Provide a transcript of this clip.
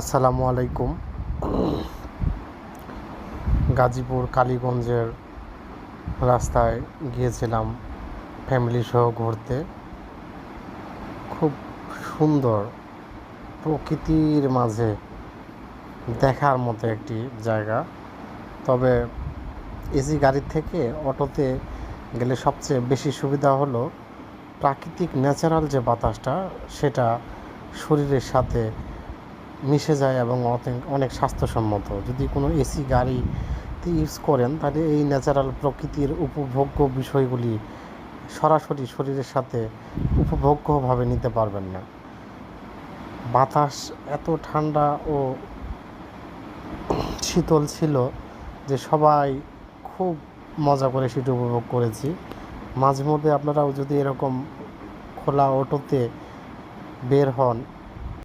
আসসালামু আলাইকুম। গাজীপুর কালীগঞ্জের রাস্তায় গিয়েছিলাম ফ্যামিলি সহ ঘুরতে। খুব সুন্দর, প্রকৃতির মাঝে দেখার মতো একটি জায়গা। তবে এসি গাড়ির থেকে অটোতে গেলে সবচেয়ে বেশি সুবিধা হলো প্রাকৃতিক ন্যাচারাল যে বাতাসটা সেটা শরীরের সাথে মিশে যায় এবং অনেক স্বাস্থ্যসম্মত। যদি কোনো এসি গাড়িতে ইউজ করেন তাহলে এই ন্যাচারাল প্রকৃতির উপভোগ্য বিষয়গুলি সরাসরি শরীরের সাথে উপভোগ্যভাবে নিতে পারবেন না। বাতাস এত ঠান্ডা ও শীতল ছিল যে সবাই খুব মজা করে সেটা উপভোগ করেছি। মাঝে মধ্যে আপনারাও যদি এরকম খোলা অটোতে বের হন